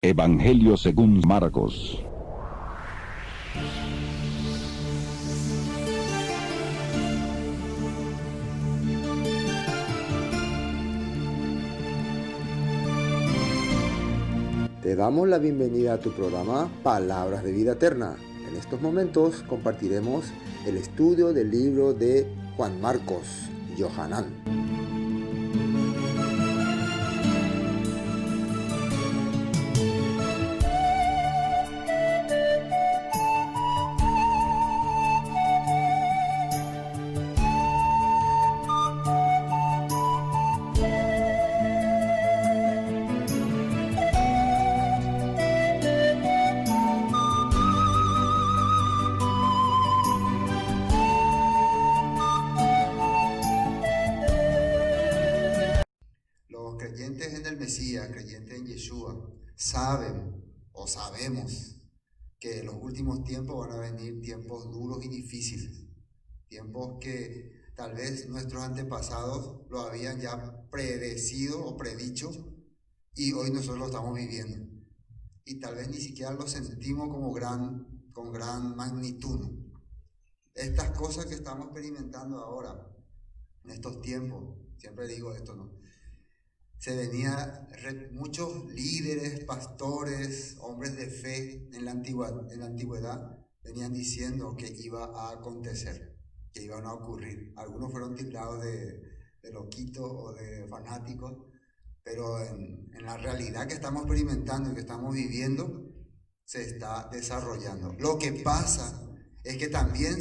Evangelio según Marcos. Te damos la bienvenida a tu programa Palabras de Vida Eterna. En estos momentos compartiremos el estudio del libro de Juan Marcos, Yohanan. Los creyentes en el Mesías, creyentes en Yeshua, saben o sabemos que en los últimos tiempos van a venir tiempos duros y difíciles, tiempos que tal vez nuestros antepasados lo habían ya predecido o predicho y hoy nosotros lo estamos viviendo. Y tal vez ni siquiera lo sentimos como con gran magnitud, ¿no? Estas cosas que estamos experimentando ahora, en estos tiempos, siempre digo esto, ¿no? Muchos líderes, pastores, hombres de fe en la antigüedad venían diciendo que iba a acontecer, que iban a ocurrir. Algunos fueron tildados de loquitos o de fanáticos, pero en la realidad que estamos experimentando y que estamos viviendo, se está desarrollando. Lo que pasa es que también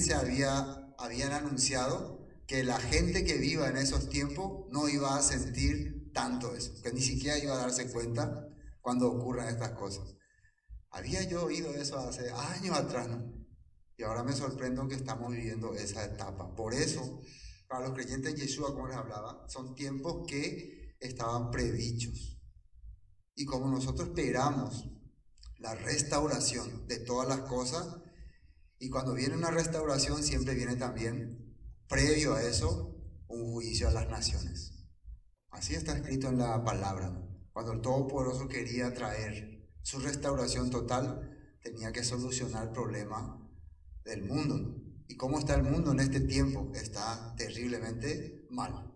habían anunciado que la gente que viva en esos tiempos no iba a sentir tanto eso, que ni siquiera iba a darse cuenta cuando ocurran estas cosas. Había yo oído eso hace años atrás, ¿no? Y ahora me sorprendo que estamos viviendo esa etapa. Por eso, para los creyentes en Yeshua, como les hablaba, son tiempos que estaban predichos. Y como nosotros esperamos la restauración de todas las cosas, y cuando viene una restauración siempre viene también, previo a eso, un juicio a las naciones. Así está escrito en la palabra. Cuando el Todopoderoso quería traer su restauración total, tenía que solucionar el problema del mundo. ¿Y cómo está el mundo en este tiempo? Está terriblemente mal.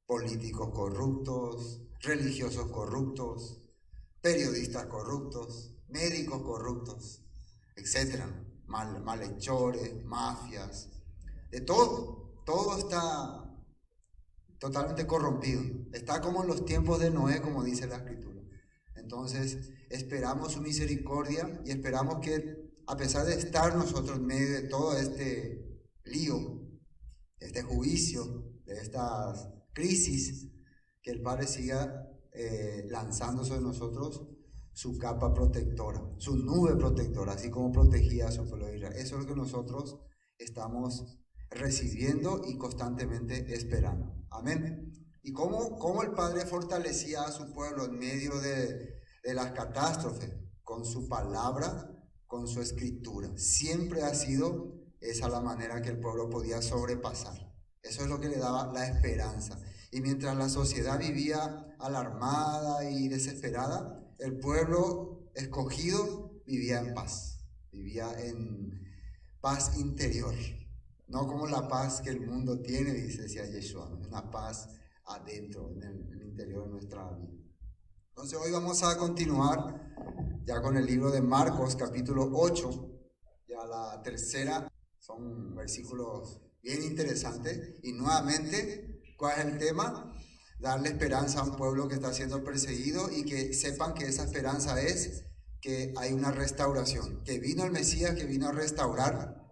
Políticos corruptos, religiosos corruptos, periodistas corruptos, médicos corruptos, etc. Malhechores, mafias, de todo. Todo está totalmente corrompido. Está como en los tiempos de Noé, como dice la Escritura. Entonces, esperamos su misericordia y esperamos que, a pesar de estar nosotros en medio de todo este lío, este juicio, de estas crisis, que el Padre siga lanzando sobre nosotros su capa protectora, su nube protectora, así como protegía a su pueblo de Israel. Eso es lo que nosotros estamos recibiendo y constantemente esperando. Amén. Y cómo el Padre fortalecía a su pueblo en medio de las catástrofes, con su palabra, con su escritura. Siempre ha sido esa la manera que el pueblo podía sobrepasar. Eso es lo que le daba la esperanza. Y mientras la sociedad vivía alarmada y desesperada, el pueblo escogido vivía en paz, vivía en paz interior. No como la paz que el mundo tiene, decía Yeshua, una paz adentro, en el interior de nuestra vida. Entonces hoy vamos a continuar ya con el libro de Marcos, capítulo 8, ya la tercera, son versículos bien interesantes. Y nuevamente, ¿cuál es el tema? Darle esperanza a un pueblo que está siendo perseguido y que sepan que esa esperanza es que hay una restauración, que vino el Mesías, que vino a restaurar,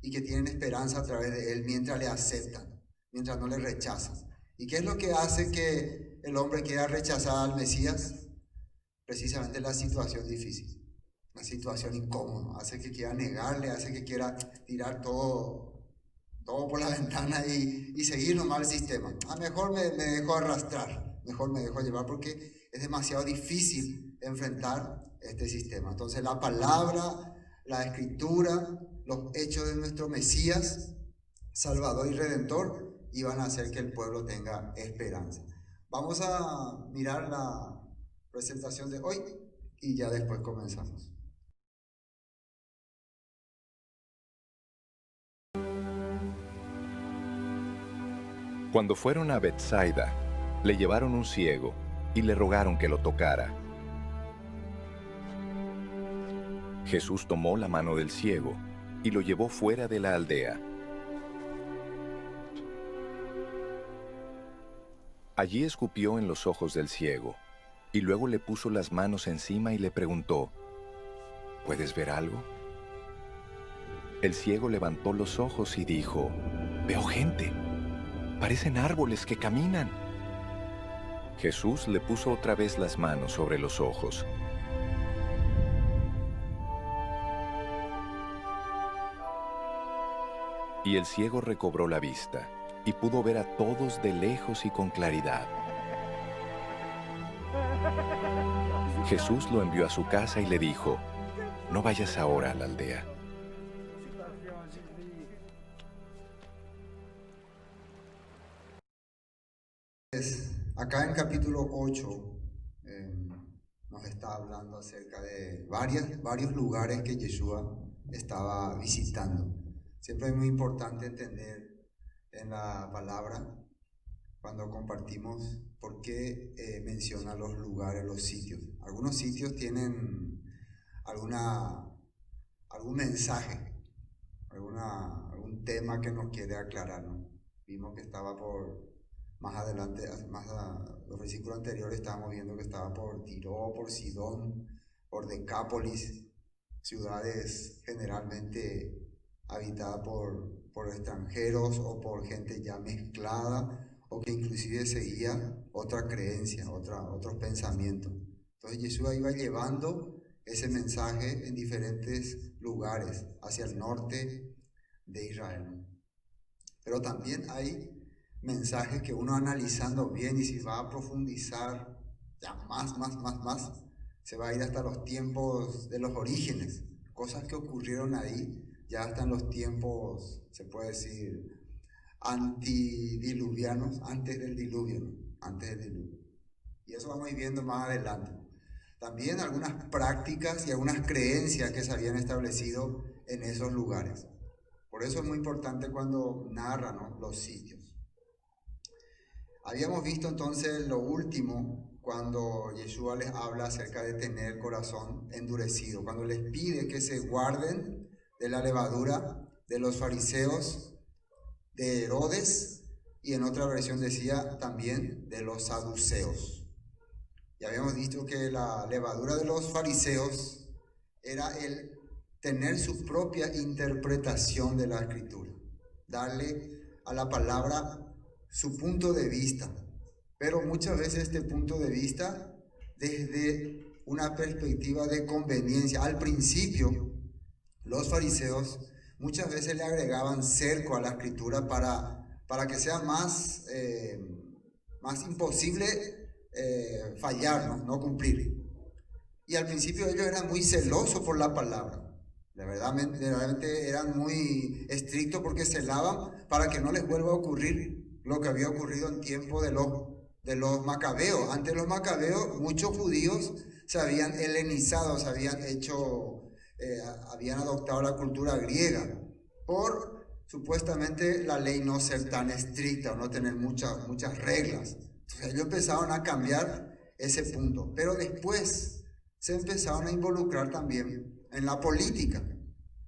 y que tienen esperanza a través de él mientras le aceptan, mientras no le rechazan. ¿Y qué es lo que hace que el hombre quiera rechazar al Mesías? Precisamente la situación difícil, la situación incómoda, hace que quiera negarle, hace que quiera tirar todo por la ventana y seguir nomás el sistema. Mejor me dejo arrastrar, mejor me dejo llevar, porque es demasiado difícil enfrentar este sistema. Entonces la palabra, la escritura, los hechos de nuestro Mesías, Salvador y Redentor, iban a hacer que el pueblo tenga esperanza. Vamos a mirar la presentación de hoy, y ya después comenzamos. Cuando fueron a Betsaida, le llevaron un ciego y le rogaron que lo tocara. Jesús tomó la mano del ciego y lo llevó fuera de la aldea. Allí escupió en los ojos del ciego y luego le puso las manos encima y le preguntó: ¿puedes ver algo? El ciego levantó los ojos y dijo: veo gente. Parecen árboles que caminan. Jesús le puso otra vez las manos sobre los ojos. Y el ciego recobró la vista y pudo ver a todos de lejos y con claridad. Jesús lo envió a su casa y le dijo: no vayas ahora a la aldea. Acá en capítulo 8 nos está hablando acerca de varios lugares que Yeshua estaba visitando. Siempre es muy importante entender en la palabra, cuando compartimos, por qué menciona los lugares, los sitios. Algunos sitios tienen algún mensaje, algún tema que nos quiere aclarar, ¿no? Vimos que estaba más adelante, los versículos anteriores estábamos viendo que estaba por Tiro, por Sidón, por Decápolis, ciudades generalmente habitadas por extranjeros o por gente ya mezclada, o que inclusive seguía otra creencia, otros pensamientos. Entonces Jesús iba llevando ese mensaje en diferentes lugares hacia el norte de Israel. Pero también hay mensajes que uno, analizando bien, y si va a profundizar ya más, se va a ir hasta los tiempos de los orígenes, cosas que ocurrieron ahí ya hasta en los tiempos, se puede decir, antidiluvianos, antes del diluvio. Y eso vamos a ir viendo más adelante. También algunas prácticas y algunas creencias que se habían establecido en esos lugares. Por eso es muy importante cuando narra, ¿no?, los sitios. Habíamos visto entonces lo último, cuando Yeshua les habla acerca de tener corazón endurecido, cuando les pide que se guarden de la levadura de los fariseos, de Herodes, y en otra versión decía también de los saduceos. Y habíamos visto que la levadura de los fariseos era el tener su propia interpretación de la escritura, darle a la palabra su punto de vista, pero muchas veces este punto de vista desde una perspectiva de conveniencia. Al principio, los fariseos muchas veces le agregaban cerco a la escritura para que sea más imposible fallar, no cumplir. Y al principio ellos eran muy celosos por la palabra. Verdaderamente eran muy estrictos porque celaban para que no les vuelva a ocurrir lo que había ocurrido en tiempo de los macabeos. Antes de los macabeos, muchos judíos se habían helenizado, habían adoptado la cultura griega por supuestamente la ley no ser tan estricta o no tener muchas reglas. Entonces ellos empezaron a cambiar ese punto, pero después se empezaron a involucrar también en la política,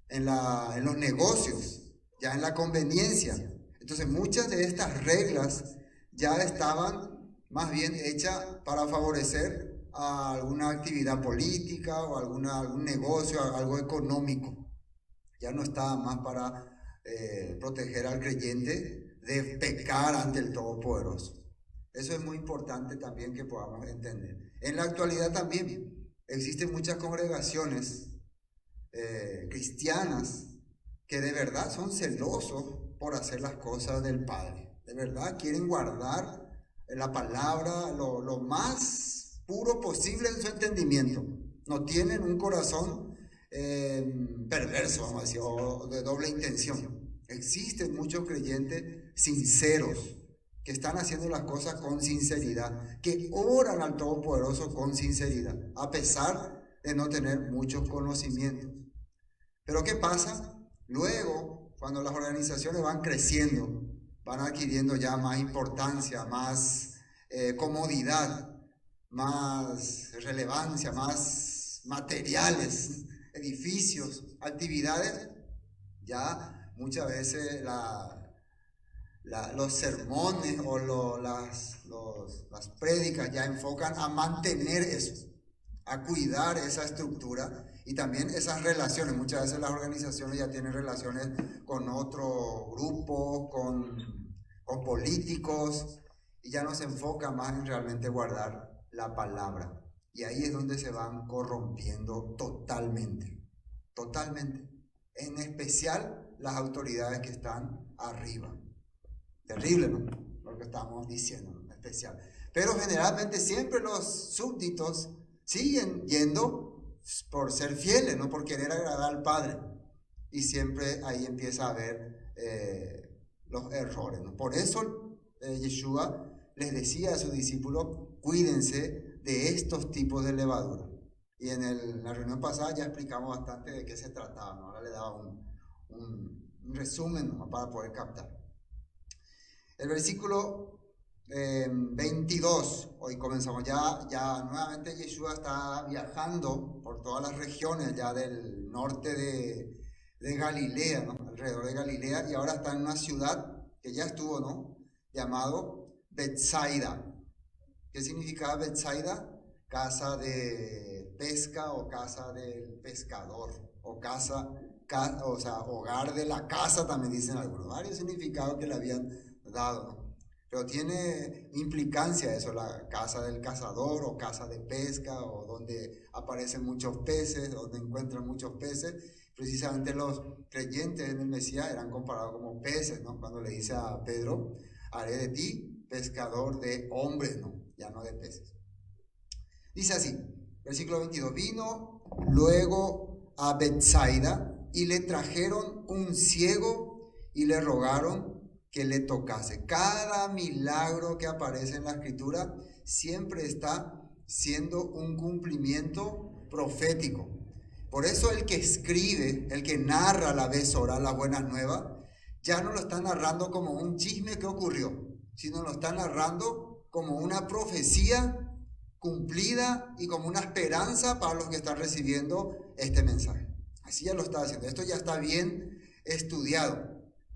en los negocios, ya en la conveniencia. Entonces muchas de estas reglas ya estaban más bien hechas para favorecer a alguna actividad política o algún negocio, algo económico. Ya no estaba más para proteger al creyente de pecar ante el Todopoderoso. Eso es muy importante también que podamos entender. En la actualidad también existen muchas congregaciones cristianas que de verdad son celosos por hacer las cosas del Padre. De verdad quieren guardar la palabra lo más puro posible en su entendimiento. No tienen un corazón perverso, vamos a decir, o de doble intención. Existen muchos creyentes sinceros que están haciendo las cosas con sinceridad, que oran al Todopoderoso con sinceridad, a pesar de no tener muchos conocimientos. Pero ¿qué pasa? Luego, cuando las organizaciones van creciendo, van adquiriendo ya más importancia, más comodidad, más relevancia, más materiales, edificios, actividades, ya muchas veces los sermones o las prédicas ya enfocan a mantener eso, a cuidar esa estructura y también esas relaciones. Muchas veces las organizaciones ya tienen relaciones con otros grupos, con políticos, y ya no se enfoca más en realmente guardar la palabra. Y ahí es donde se van corrompiendo totalmente, totalmente. En especial las autoridades que están arriba. Terrible, ¿no? Lo que estamos diciendo, ¿no? Especial. Pero generalmente siempre los súbditos siguen yendo por ser fieles, no por querer agradar al Padre. Y siempre ahí empieza a haber los errores, ¿no? Por eso Yeshua les decía a sus discípulos, cuídense de estos tipos de levadura. Y en la reunión pasada ya explicamos bastante de qué se trataba, ¿no? Ahora le daba un resumen, ¿no?, para poder captar. El versículo 22, hoy comenzamos, ya nuevamente Yeshua está viajando por todas las regiones ya del norte de Galilea, ¿no?, alrededor de Galilea, y ahora está en una ciudad que ya estuvo, ¿no?, llamado Betsaida. ¿Qué significa Betsaida? Casa de pesca o casa del pescador, o o sea, hogar de la casa también dicen algunos, varios significados que le habían dado, ¿no? Pero tiene implicancia eso, la casa del cazador o casa de pesca, o donde aparecen muchos peces, donde encuentran muchos peces. Precisamente los creyentes en el Mesías eran comparados como peces, ¿no? Cuando le dice a Pedro, haré de ti pescador de hombres, ¿no?, ya no de peces. Dice así, versículo 22, vino luego a Betsaida y le trajeron un ciego y le rogaron que le tocase. Cada milagro que aparece en la Escritura siempre está siendo un cumplimiento profético. Por eso el que escribe, el que narra la Besora, las buenas nuevas, ya no lo está narrando como un chisme que ocurrió, sino lo está narrando como una profecía cumplida y como una esperanza para los que están recibiendo este mensaje. Así ya lo está haciendo. Esto ya está bien estudiado.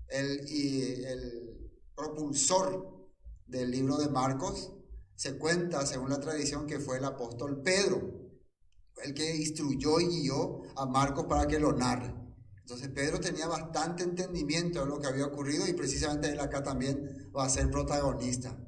El propulsor del libro de Marcos se cuenta, según la tradición, que fue el apóstol Pedro, el que instruyó y guió a Marcos para que lo narre. Entonces Pedro tenía bastante entendimiento de lo que había ocurrido, y precisamente él acá también va a ser protagonista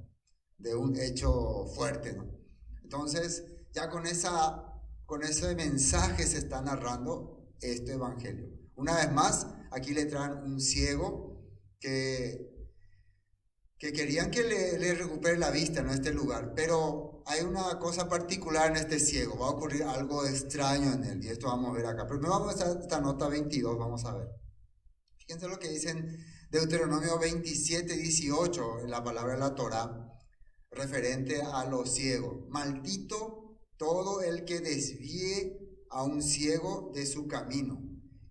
de un hecho fuerte, ¿no? Entonces ya con ese mensaje se está narrando este evangelio. Una vez más, aquí le traen un ciego que querían que le recupere la vista en este lugar, pero hay una cosa particular en este ciego, va a ocurrir algo extraño en él, y esto vamos a ver acá. Primero vamos a esta nota 22, vamos a ver. Fíjense lo que dicen Deuteronomio 27, 18, en la palabra de la Torá, referente a los ciegos. Maldito todo el que desvíe a un ciego de su camino,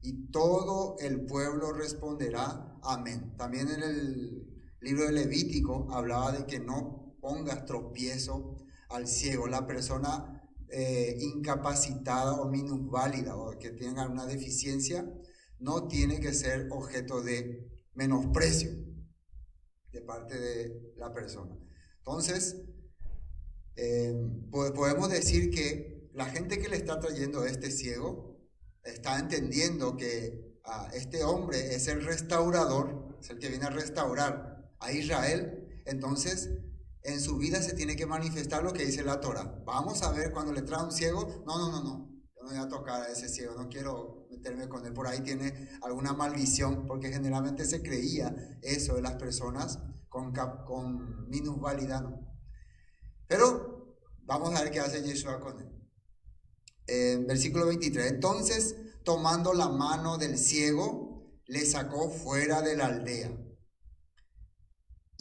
y todo el pueblo responderá amén. También en el libro de Levítico hablaba de que no pongas tropiezo al ciego, la persona incapacitada o minusválida o que tenga una deficiencia no tiene que ser objeto de menosprecio de parte de la persona. Entonces, podemos decir que la gente que le está trayendo a este ciego está entendiendo que este hombre es el restaurador, es el que viene a restaurar a Israel. Entonces en su vida se tiene que manifestar lo que dice la Torah. Vamos a ver cuando le trae un ciego, no, yo no voy a tocar a ese ciego, no quiero meterme con él, por ahí tiene alguna maldición, porque generalmente se creía eso de las personas con minusvalidad, ¿no? Pero vamos a ver qué hace Yeshua con él. Versículo 23, entonces tomando la mano del ciego le sacó fuera de la aldea,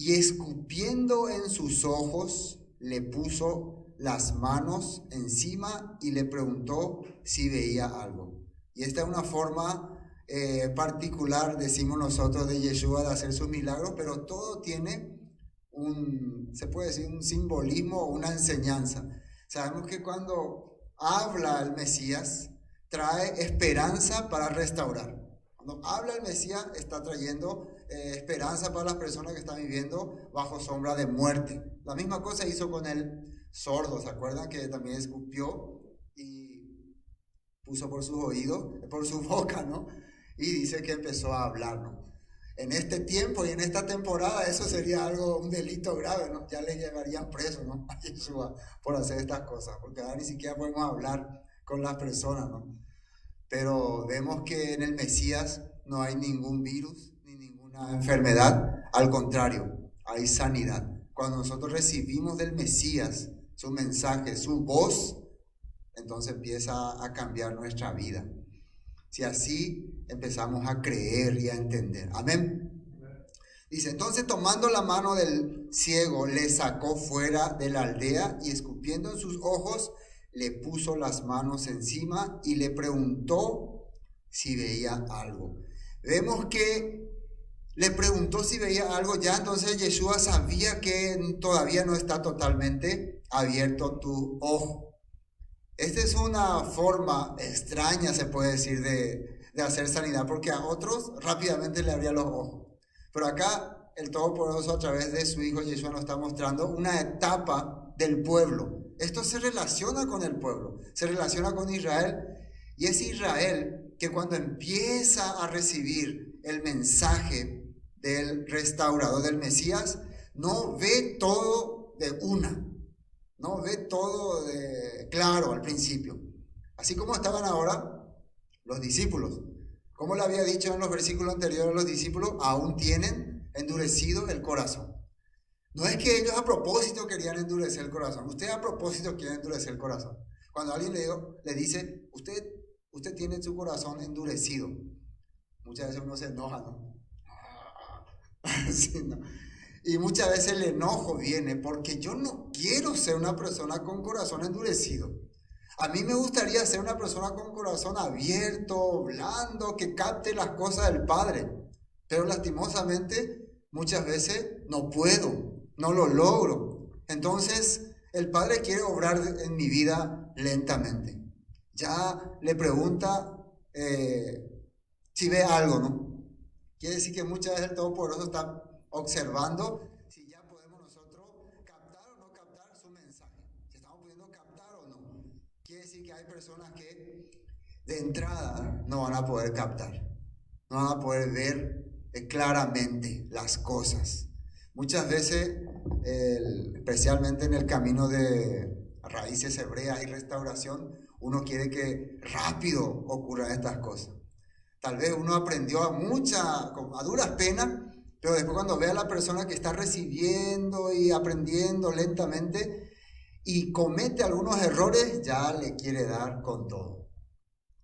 y escupiendo en sus ojos le puso las manos encima y le preguntó si veía algo. Y esta es una forma particular, decimos nosotros, de Yeshua de hacer sus milagros, pero todo tiene se puede decir, un simbolismo o una enseñanza. Sabemos que cuando habla el Mesías, trae esperanza para restaurar. Cuando habla el Mesías, está trayendo esperanza para las personas que están viviendo bajo sombra de muerte. La misma cosa hizo con el sordo, ¿se acuerdan? Que también escupió y puso por sus oídos, por su boca, ¿no? Y dice que empezó a hablar, ¿no? En este tiempo y en esta temporada eso sería un delito grave, ¿no? Ya le llevarían preso, ¿no? A Yeshua por hacer estas cosas, porque ahora ni siquiera podemos hablar con las personas, ¿no? Pero vemos que en el Mesías no hay ningún virus ni ninguna enfermedad, al contrario, hay sanidad. Cuando nosotros recibimos del Mesías su mensaje, su voz, entonces empieza a cambiar nuestra vida. Si así empezamos a creer y a entender. Amén. Dice, entonces tomando la mano del ciego, le sacó fuera de la aldea y escupiendo en sus ojos, le puso las manos encima y le preguntó si veía algo. Vemos que le preguntó si veía algo, ya entonces Yeshua sabía que todavía no está totalmente abierto tu ojo. Esta es una forma extraña, se puede decir, de hacer sanidad, porque a otros rápidamente le abría los ojos. Pero acá el Todopoderoso, a través de su Hijo Yeshua, nos está mostrando una etapa del pueblo. Esto se relaciona con el pueblo, se relaciona con Israel, y es Israel que cuando empieza a recibir el mensaje del restaurador, del Mesías, no ve todo de una. No ve todo claro al principio. Así como estaban ahora los discípulos. Como le había dicho en los versículos anteriores, los discípulos aún tienen endurecido el corazón. No es que ellos a propósito querían endurecer el corazón. Usted a propósito quiere endurecer el corazón. Cuando alguien le dice, usted tiene su corazón endurecido. Muchas veces uno se enoja, ¿no? Sí, ¿no? Y muchas veces el enojo viene porque yo no quiero ser una persona con corazón endurecido. A mí me gustaría ser una persona con corazón abierto, blando, que capte las cosas del Padre. Pero lastimosamente muchas veces no puedo, no lo logro. Entonces el Padre quiere obrar en mi vida lentamente. Ya le pregunta si ve algo, ¿no? Quiere decir que muchas veces el Todopoderoso está observando si ya podemos nosotros captar o no captar su mensaje, si estamos pudiendo captar o no. Quiere decir que hay personas que de entrada no van a poder captar, no van a poder ver claramente las cosas. Muchas veces, especialmente en el camino de raíces hebreas y restauración, uno quiere que rápido ocurran estas cosas. Tal vez uno aprendió a duras penas, pero después cuando ve a la persona que está recibiendo y aprendiendo lentamente y comete algunos errores, ya le quiere dar con todo.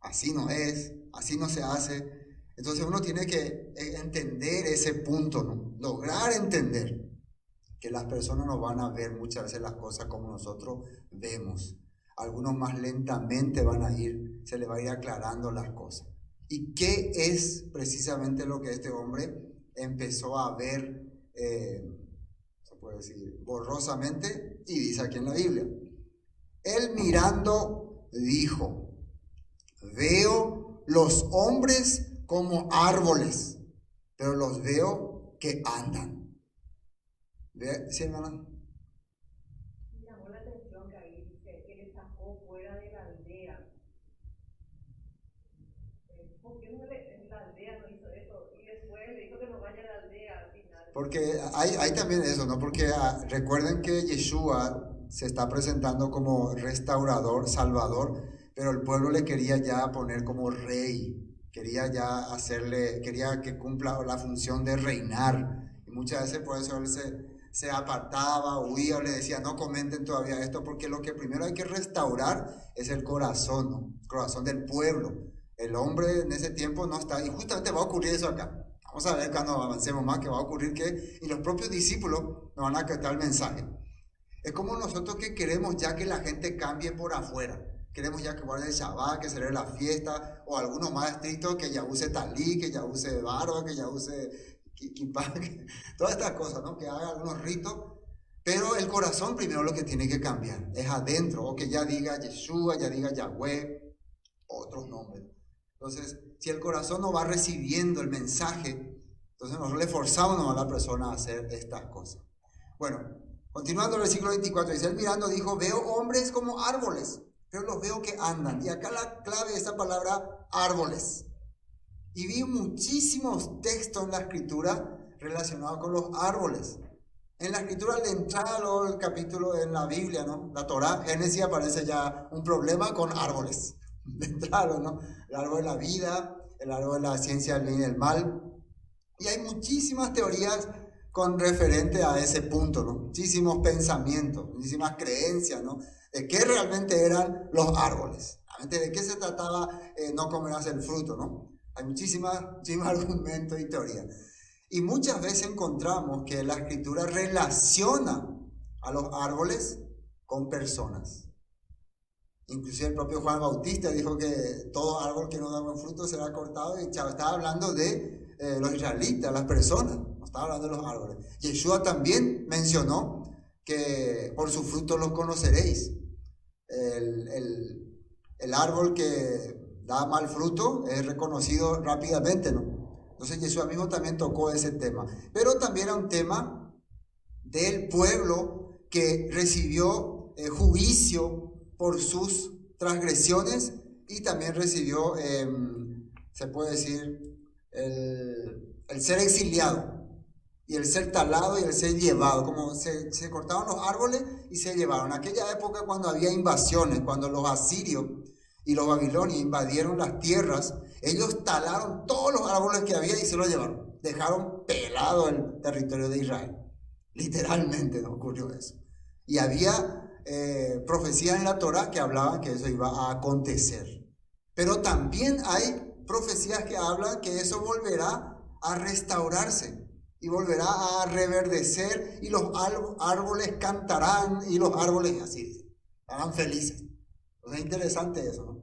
Así no es, así no se hace. Entonces uno tiene que entender ese punto, ¿no? Lograr entender que las personas no van a ver muchas veces las cosas como nosotros vemos. Algunos más lentamente se le va a ir aclarando las cosas. ¿Y qué es precisamente lo que este hombre empezó a ver, se puede decir, borrosamente? Y dice aquí en la Biblia, él mirando dijo, veo los hombres como árboles, pero los veo que andan. ¿Sí, hermana? Me llamó la atención que ahí dice que le sacó fuera de la aldea. ¿Por qué no en la aldea no hizo eso? Y después le dijo que no vaya a la aldea al final. Porque hay también eso, ¿no? Porque recuerden que Yeshua se está presentando como restaurador, salvador, pero el pueblo le quería ya poner como rey. Quería que cumpla la función de reinar. Y muchas veces por eso él se apartaba, huía o le decía, no comenten todavía esto, porque lo que primero hay que restaurar es el corazón, ¿no? El corazón del pueblo. El hombre en ese tiempo no está, y justamente va a ocurrir eso acá. Vamos a ver cuando avancemos más que va a ocurrir y los propios discípulos no van a captar el mensaje. Es como nosotros que queremos ya que la gente cambie por afuera. Queremos ya que guarde el Shabbat, que celebre la fiesta, o algunos más estrictos que ya use talí, que ya use barba, que ya use kippah, todas estas cosas, ¿no? Que haga algunos ritos. Pero el corazón primero lo que tiene que cambiar, es adentro, o que ya diga Yeshua, ya diga Yahweh, otros nombres. Entonces, si el corazón no va recibiendo el mensaje, entonces nosotros le forzamos a la persona a hacer estas cosas. Bueno, continuando el versículo 24, dice, él mirando dijo, veo hombres como árboles, pero los veo que andan. Y acá la clave de esta palabra, árboles. Y vi muchísimos textos en la escritura relacionados con los árboles. En la escritura, al entrar el capítulo en la Biblia, ¿no? La Torá, Génesis, aparece ya un problema con árboles. De entrada, ¿no? El árbol de la vida, el árbol de la ciencia del bien y del mal. Y hay muchísimas teorías con referente a ese punto, ¿no? Muchísimos pensamientos, muchísimas creencias, ¿no? De qué realmente eran los árboles. De qué se trataba no comerás el fruto, ¿no? Hay muchísimos argumentos y teorías. Y muchas veces encontramos que la escritura relaciona a los árboles con personas. Inclusive el propio Juan Bautista dijo que todo árbol que no da buen fruto será cortado, y estaba hablando de los israelitas, las personas, no estaba hablando de los árboles. Yeshua también mencionó que por su fruto los conoceréis. El árbol que da mal fruto es reconocido rápidamente, ¿no? Entonces Yeshua mismo también tocó ese tema. Pero también era un tema del pueblo que recibió juicio por sus transgresiones, y también recibió, se puede decir, el ser exiliado, y el ser talado y el ser llevado, como se cortaban los árboles y se llevaron. En aquella época, cuando había invasiones, cuando los asirios y los babilonios invadieron las tierras, ellos talaron todos los árboles que había y se los llevaron. Dejaron pelado el territorio de Israel. Literalmente no ocurrió eso. Y había profecías en la Torá que hablaban que eso iba a acontecer. Pero también hay profecías que hablan que eso volverá a restaurarse y volverá a reverdecer, y los árboles cantarán, y los árboles así estarán felices. Entonces es interesante eso, ¿no?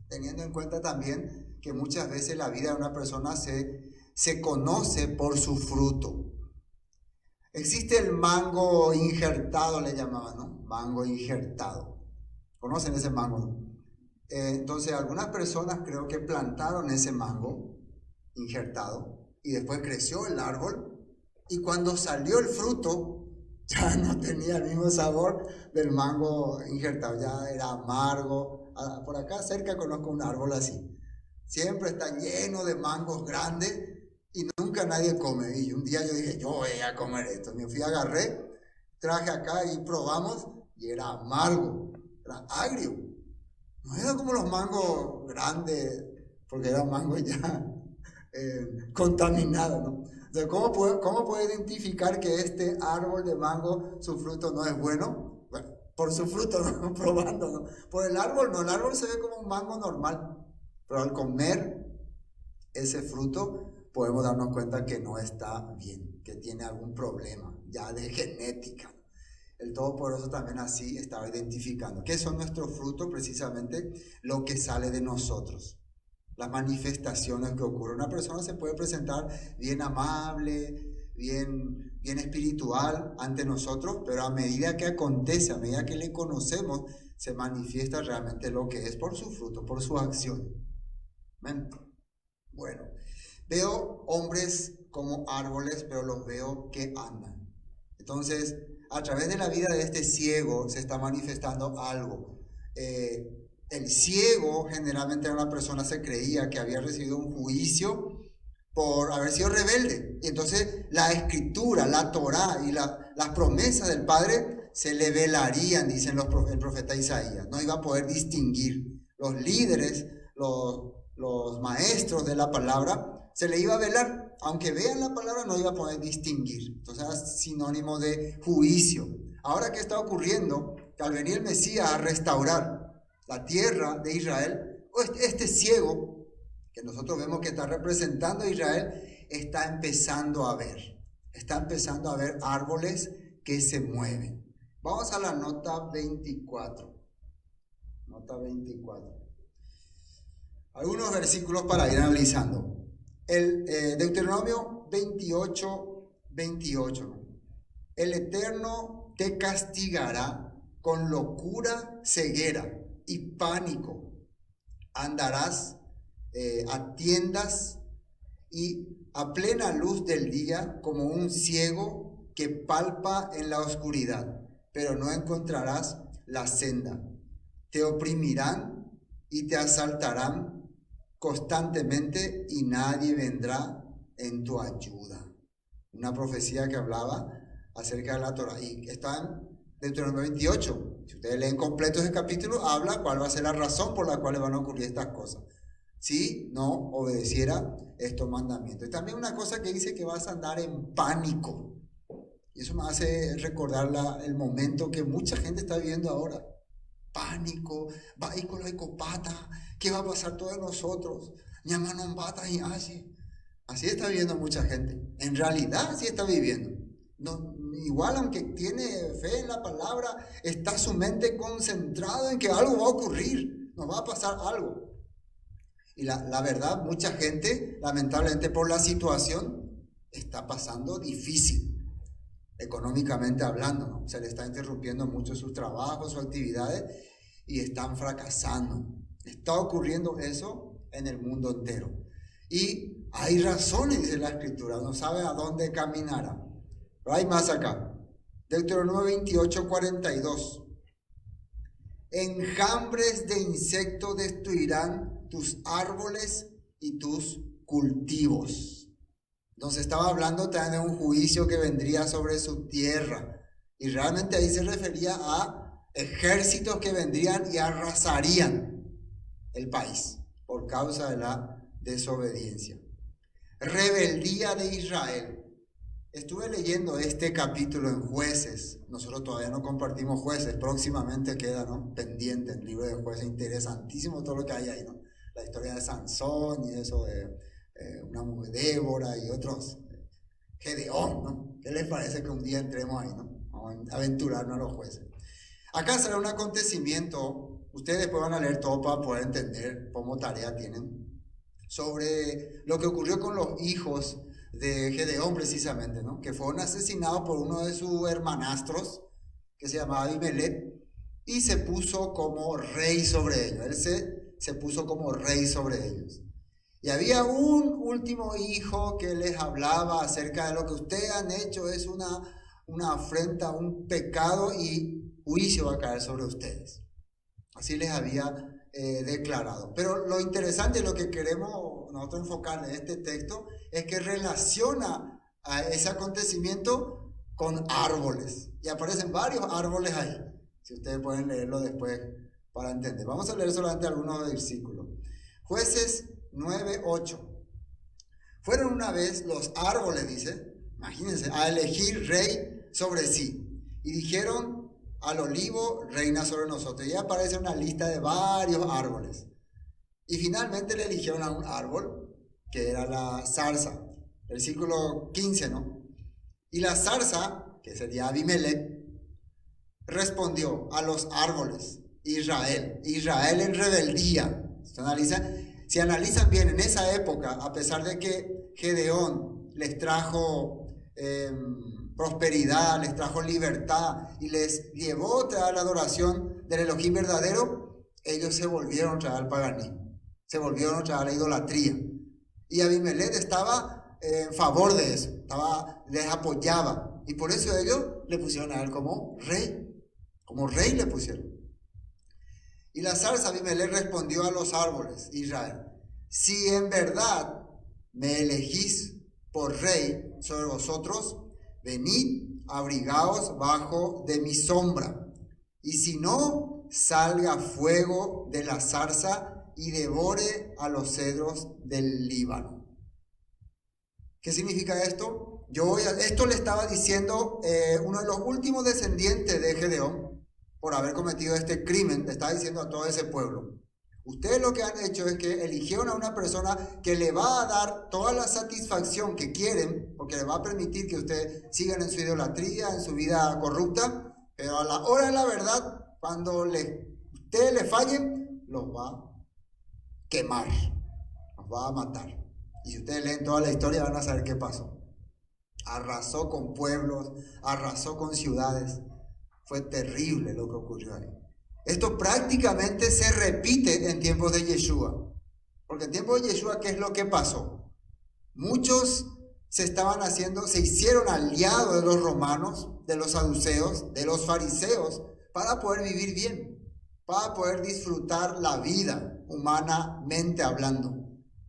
Teniendo en cuenta también que muchas veces la vida de una persona se conoce por su fruto. Existe el mango injertado, le llamaban, ¿no? Mango injertado. ¿Conocen ese mango, no? Entonces algunas personas creo que plantaron ese mango injertado, y después creció el árbol, y cuando salió el fruto ya no tenía el mismo sabor del mango injertado, ya era amargo. Por acá cerca conozco un árbol así, siempre está lleno de mangos grandes y nunca nadie come. Y un día yo dije, yo voy a comer esto. Me fui, agarré, traje acá y probamos, y era amargo, era agrio. No era como los mangos grandes, porque era mango ya contaminado, ¿no? Entonces, ¿cómo puedo identificar que este árbol de mango, su fruto no es bueno? Bueno, por su fruto, ¿no? Probando, ¿no? Por el árbol no, el árbol se ve como un mango normal, pero al comer ese fruto podemos darnos cuenta que no está bien, que tiene algún problema ya de genética. El Todopoderoso también así estaba identificando qué son nuestros frutos, precisamente lo que sale de nosotros, las manifestaciones que ocurren. Una persona se puede presentar bien amable, bien espiritual ante nosotros, pero a medida que acontece, a medida que le conocemos, se manifiesta realmente lo que es por su fruto, por su acción. ¿Ven? Bueno, veo hombres como árboles, pero los veo que andan. Entonces, a través de la vida de este ciego se está manifestando algo. El ciego generalmente era una persona, se creía que había recibido un juicio por haber sido rebelde. Y entonces la escritura, la Torá y las promesas del Padre se le velarían, dicen el profeta Isaías. No iba a poder distinguir. Los líderes, los maestros de la palabra, se le iba a velar. Aunque vean la palabra, no iba a poder distinguir. Entonces era sinónimo de juicio. Ahora, ¿qué está ocurriendo? Que al venir el Mesías a restaurar la tierra de Israel, este ciego, que nosotros vemos que está representando a Israel, está empezando a ver árboles que se mueven, Vamos a la nota 24. Nota 24. Algunos versículos para ir analizando. El Deuteronomio 28, 28. El Eterno te castigará con locura, ceguera y pánico. Andarás a tiendas y a plena luz del día como un ciego que palpa en la oscuridad, pero no encontrarás la senda. Te oprimirán y te asaltarán constantemente y nadie vendrá en tu ayuda. Una profecía que hablaba acerca de la Torah y está en Deuteronomio 28. Si ustedes leen completo ese capítulo, habla cuál va a ser la razón por la cual van a ocurrir estas cosas. Si no obedeciera estos mandamientos. Y también una cosa que dice que vas a andar en pánico. Y eso me hace recordar el momento que mucha gente está viviendo ahora. Pánico, va a ir con la ecopata, ¿qué va a pasar todos nosotros? Y así está viviendo mucha gente. En realidad así está viviendo. No, igual aunque tiene fe en la palabra, está su mente concentrada en que algo va a ocurrir, nos va a pasar algo. Y la verdad, mucha gente, lamentablemente por la situación, está pasando difícil, económicamente hablando, ¿no? Se le está interrumpiendo mucho sus trabajos, sus actividades, y están fracasando. Está ocurriendo eso en el mundo entero. Y hay razones, dice la Escritura, no sabe a dónde caminará. Pero hay más acá. Deuteronomio 28, 42. Enjambres de insectos destruirán tus árboles y tus cultivos. Entonces estaba hablando también de un juicio que vendría sobre su tierra. Y realmente ahí se refería a ejércitos que vendrían y arrasarían el país por causa de la desobediencia. Rebeldía de Israel. Estuve leyendo este capítulo en Jueces. Nosotros todavía no compartimos Jueces. Próximamente queda, ¿no?, pendiente el libro de Jueces. Interesantísimo todo lo que hay ahí, ¿no? La historia de Sansón y eso de una mujer, Débora y otros. Gedeón, ¿no? ¿Qué les parece que un día entremos ahí, ¿no? Vamos a aventurarnos a los Jueces. Acá será un acontecimiento. Ustedes después van a leer todo para poder entender cómo tarea tienen. Sobre lo que ocurrió con los hijos de Gedeón precisamente, ¿no? Que fueron asesinados por uno de sus hermanastros, que se llamaba Abimelech, y se puso como rey sobre ellos. Él se puso como rey sobre ellos. Y había un último hijo que les hablaba acerca de lo que ustedes han hecho es una afrenta, un pecado, y juicio va a caer sobre ustedes. Así les había declarado. Pero lo interesante, lo que queremos nosotros enfocar en este texto, es que relaciona a ese acontecimiento con árboles. Y aparecen varios árboles ahí. Si ustedes pueden leerlo después para entender. Vamos a leer solamente algunos versículos. Jueces 9:8. Fueron una vez los árboles, dice, imagínense, a elegir rey sobre sí. Y dijeron al olivo, reina sobre nosotros. Y aparece una lista de varios árboles. Y finalmente le eligieron a un árbol, que era la zarza. Versículo 15, ¿no? Y la zarza, que sería Abimelech, respondió a los árboles, Israel en rebeldía. Si analizan bien, en esa época, a pesar de que Gedeón les trajo prosperidad, les trajo libertad y les llevó a traer la adoración del Elohim verdadero, ellos se volvieron a traer al paganismo, se volvieron a traer a la idolatría. Y Abimelech estaba en favor de eso, les apoyaba, y por eso ellos le pusieron a él como rey le pusieron. Y la zarza, Abimelech, respondió a los árboles, Israel: si en verdad me elegís por rey sobre vosotros, venid, abrigaos bajo de mi sombra. Y si no, salga fuego de la zarza y devore a los cedros del Líbano. ¿Qué significa esto? Esto le estaba diciendo uno de los últimos descendientes de Gedeón, por haber cometido este crimen. Le estaba diciendo a todo ese pueblo: ustedes lo que han hecho es que eligieron a una persona que le va a dar toda la satisfacción que quieren, porque le va a permitir que ustedes sigan en su idolatría, en su vida corrupta, Pero a la hora de la verdad, cuando ustedes le fallen, los va a quemar, los va a matar. Y si ustedes leen toda la historia van a saber qué pasó. Arrasó con pueblos, arrasó con ciudades. Fue terrible lo que ocurrió ahí. Esto prácticamente se repite en tiempos de Yeshua. Porque en tiempos de Yeshua, ¿qué es lo que pasó? Muchos se hicieron aliados de los romanos, de los saduceos, de los fariseos, para poder vivir bien, para poder disfrutar la vida, humanamente hablando,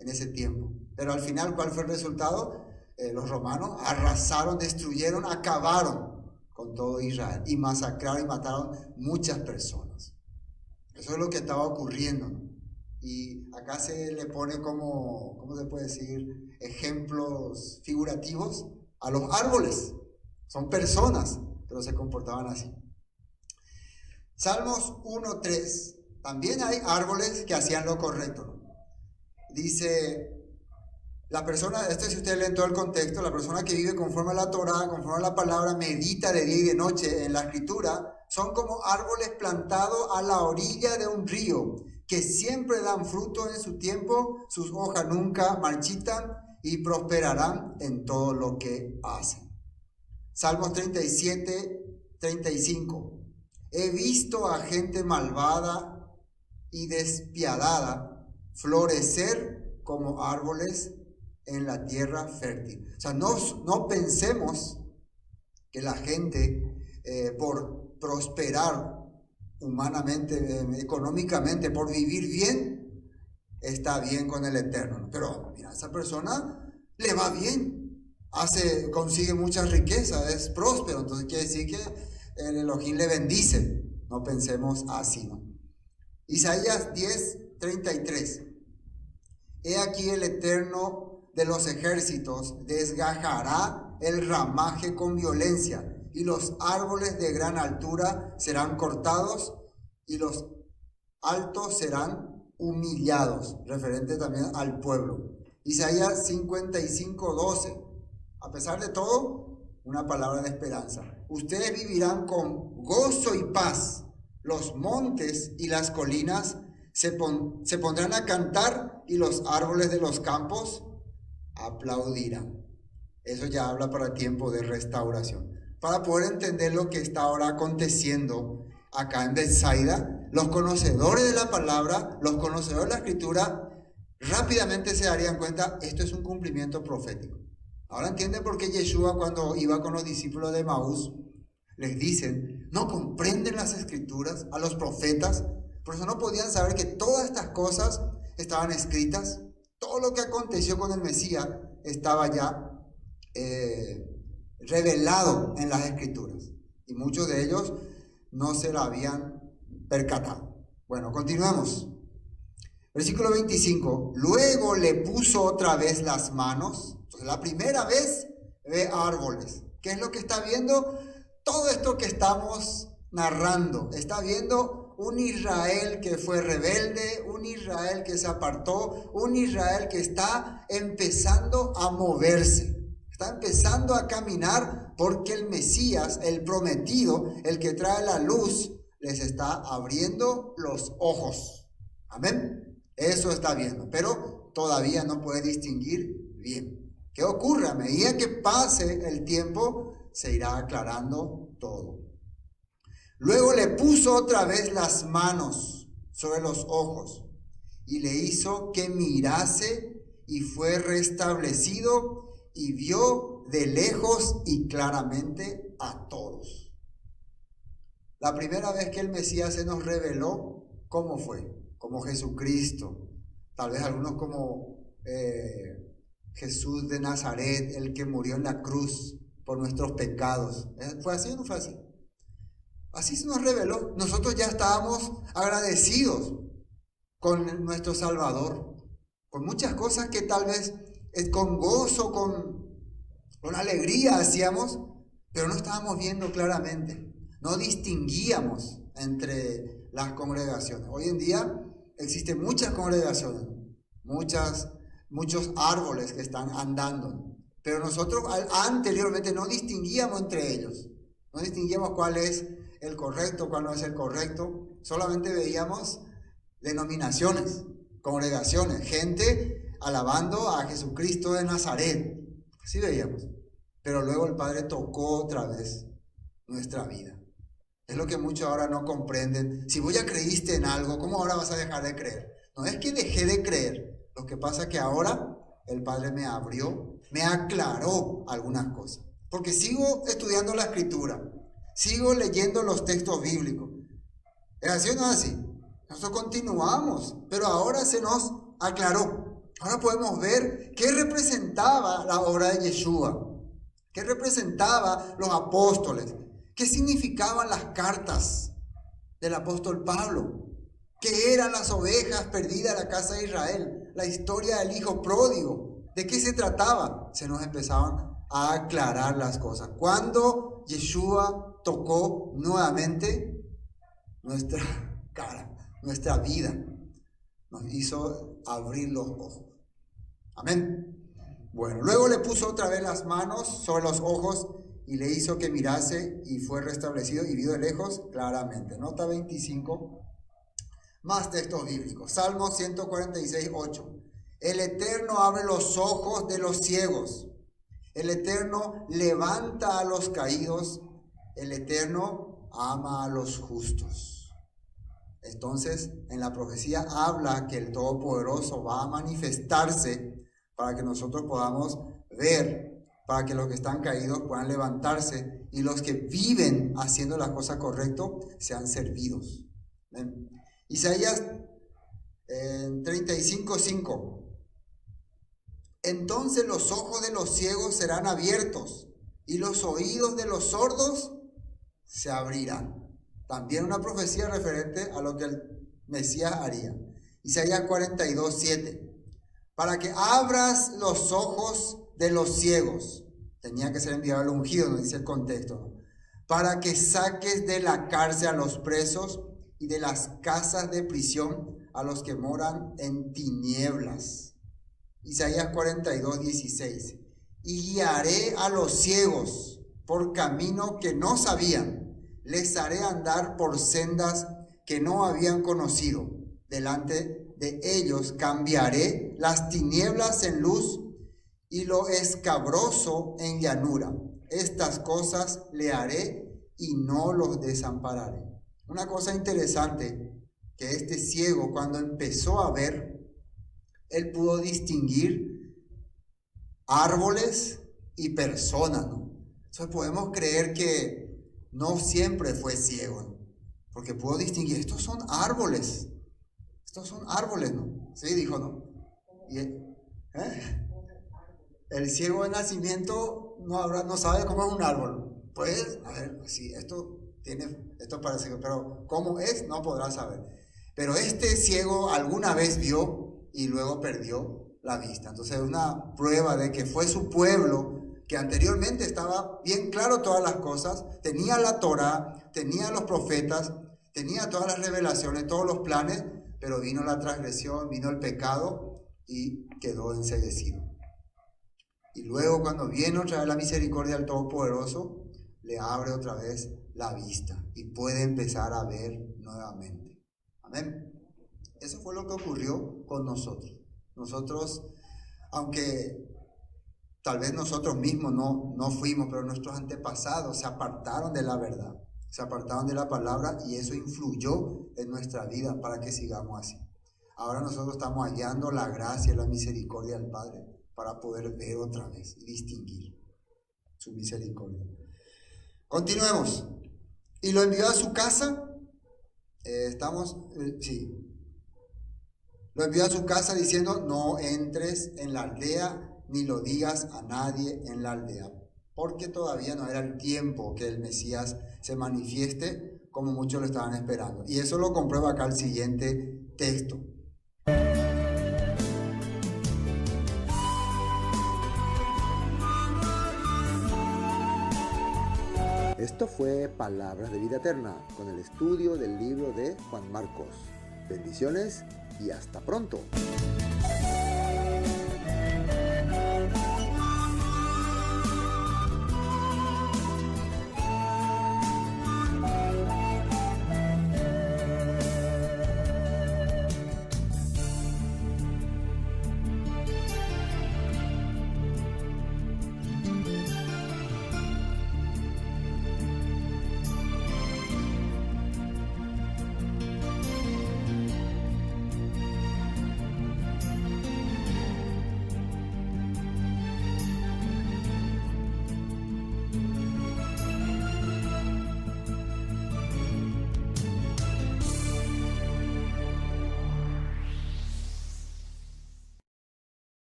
en ese tiempo. Pero al final, ¿cuál fue el resultado? Los romanos arrasaron, destruyeron, acabaron con todo Israel y masacraron y mataron muchas personas. Eso es lo que estaba ocurriendo, ¿no? Y acá se le pone como, ¿cómo se puede decir? Ejemplos figurativos a los árboles. Son personas, pero se comportaban así. Salmos 1:3. También hay árboles que hacían lo correcto, ¿no? Dice, la persona, si ustedes leen todo el contexto, la persona que vive conforme a la Torá, conforme a la palabra, medita de día y de noche en la escritura, son como árboles plantados a la orilla de un río, que siempre dan fruto en su tiempo, sus hojas nunca marchitan y prosperarán en todo lo que hacen. Salmos 37:35. He visto a gente malvada y despiadada florecer como árboles en la tierra fértil. O sea, no pensemos que la gente por prosperar humanamente, económicamente, por vivir bien, está bien con el Eterno. Pero mira, esa persona le va bien, consigue muchas riquezas, es próspero, entonces quiere decir que el Elohim le bendice. No pensemos así, ¿no? Isaías 10:33. He aquí el Eterno de los ejércitos desgajará el ramaje con violencia, y los árboles de gran altura serán cortados y los altos serán humillados, referente también al pueblo. Isaías 55:12. A pesar de todo, una palabra de esperanza. Ustedes vivirán con gozo y paz. Los montes y las colinas se pondrán a cantar y los árboles de los campos aplaudirán. Eso ya habla para tiempo de restauración. Para poder entender lo que está ahora aconteciendo acá en Betsaida, los conocedores de la palabra, los conocedores de la escritura, rápidamente se darían cuenta, esto es un cumplimiento profético. Ahora entienden por qué Yeshua, cuando iba con los discípulos de Emaús, les dicen, no comprenden las escrituras, a los profetas, por eso no podían saber que todas estas cosas estaban escritas. Todo lo que aconteció con el Mesías estaba ya revelado en las escrituras, y muchos de ellos no se lo habían percatado. Bueno, continuamos. Versículo 25. Luego le puso otra vez las manos. Entonces, la primera vez ve árboles. ¿Qué es lo que está viendo? Todo esto que estamos narrando. Está viendo un Israel que fue rebelde, un Israel que se apartó, un Israel que está empezando a moverse. Está empezando a caminar porque el Mesías, el prometido, el que trae la luz, les está abriendo los ojos. Amén. Eso está viendo, pero todavía no puede distinguir bien. ¿Qué ocurre? A medida que pase el tiempo, se irá aclarando todo. Luego le puso otra vez las manos sobre los ojos y le hizo que mirase, y fue restablecido y vio de lejos y claramente a todos. La primera vez que el Mesías se nos reveló, ¿cómo fue? Como Jesucristo. Tal vez algunos como Jesús de Nazaret, el que murió en la cruz por nuestros pecados. ¿Fue así o no fue así? Así se nos reveló. Nosotros ya estábamos agradecidos con nuestro Salvador, con muchas cosas que tal vez con gozo, con alegría hacíamos, pero no estábamos viendo claramente, no distinguíamos entre las congregaciones. Hoy en día existen muchas congregaciones, muchos árboles que están andando, pero nosotros anteriormente no distinguíamos entre ellos, no distinguíamos cuál es el correcto, cuál no es el correcto. Solamente veíamos denominaciones, congregaciones, gente alabando a Jesucristo de Nazaret. Así veíamos. Pero luego el Padre tocó otra vez nuestra vida. Es lo que muchos ahora no comprenden. Si vos ya creíste en algo, ¿cómo ahora vas a dejar de creer? No es que dejé de creer. Lo que pasa es que ahora el Padre me abrió, me aclaró algunas cosas. Porque sigo estudiando la Escritura, sigo leyendo los textos bíblicos. ¿Es así o no es así? Nosotros continuamos, pero ahora se nos aclaró. Ahora podemos ver qué representaba la obra de Yeshua, qué representaba los apóstoles, qué significaban las cartas del apóstol Pablo, qué eran las ovejas perdidas de la casa de Israel, la historia del hijo pródigo, de qué se trataba. Se nos empezaban a aclarar las cosas. Cuando Yeshua tocó nuevamente nuestra cara, nuestra vida, nos hizo abrir los ojos. Amén. Bueno, luego le puso otra vez las manos sobre los ojos y le hizo que mirase y fue restablecido y vio de lejos claramente. Nota 25, más textos bíblicos. Salmo 146, 8. El Eterno abre los ojos de los ciegos. El Eterno levanta a los caídos. El Eterno ama a los justos. Entonces, en la profecía habla que el Todopoderoso va a manifestarse para que nosotros podamos ver, para que los que están caídos puedan levantarse y los que viven haciendo las cosas correctas sean servidos. ¿Ven? Isaías 35:5. Entonces los ojos de los ciegos serán abiertos y los oídos de los sordos se abrirán. También una profecía referente a lo que el Mesías haría. Isaías 42:7. Para que abras los ojos de los ciegos. Tenía que ser enviado al ungido, nos dice el contexto, ¿no? Para que saques de la cárcel a los presos y de las casas de prisión a los que moran en tinieblas. Isaías 42:16. Y guiaré a los ciegos por camino que no sabían. Les haré andar por sendas que no habían conocido. Delante de ellos cambiaré las tinieblas en luz y lo escabroso en llanura. Estas cosas le haré y no los desampararé. Una cosa interesante, que este ciego cuando empezó a ver, él pudo distinguir árboles y personas, ¿no? Entonces podemos creer que no siempre fue ciego, ¿no? Porque pudo distinguir, estos son árboles, ¿no? Sí, dijo, ¿no? Y el ciego de nacimiento no sabe cómo es un árbol. Pues, a ver, sí, esto parece, pero cómo es, no podrá saber. Pero este ciego alguna vez vio y luego perdió la vista. Entonces es una prueba de que fue su pueblo, que anteriormente estaba bien claro todas las cosas, tenía la Torá, tenía los profetas, tenía todas las revelaciones, todos los planes, pero vino la transgresión, vino el pecado y quedó enceguecido. Y luego cuando viene otra vez la misericordia del Todopoderoso, le abre otra vez la vista y puede empezar a ver nuevamente. Amén. Eso fue lo que ocurrió con nosotros. Nosotros, aunque tal vez nosotros mismos no fuimos, pero nuestros antepasados se apartaron de la verdad, se apartaron de la palabra y eso influyó en nuestra vida para que sigamos así. Ahora nosotros estamos hallando la gracia y la misericordia del Padre para poder ver otra vez y distinguir su misericordia. Continuemos. Y lo envió a su casa. Lo envió a su casa diciendo, no entres en la aldea ni lo digas a nadie en la aldea, porque todavía no era el tiempo que el Mesías se manifieste como muchos lo estaban esperando. Y eso lo comprueba acá el siguiente texto. Esto fue Palabras de Vida Eterna, con el estudio del libro de Juan Marcos. Bendiciones y hasta pronto.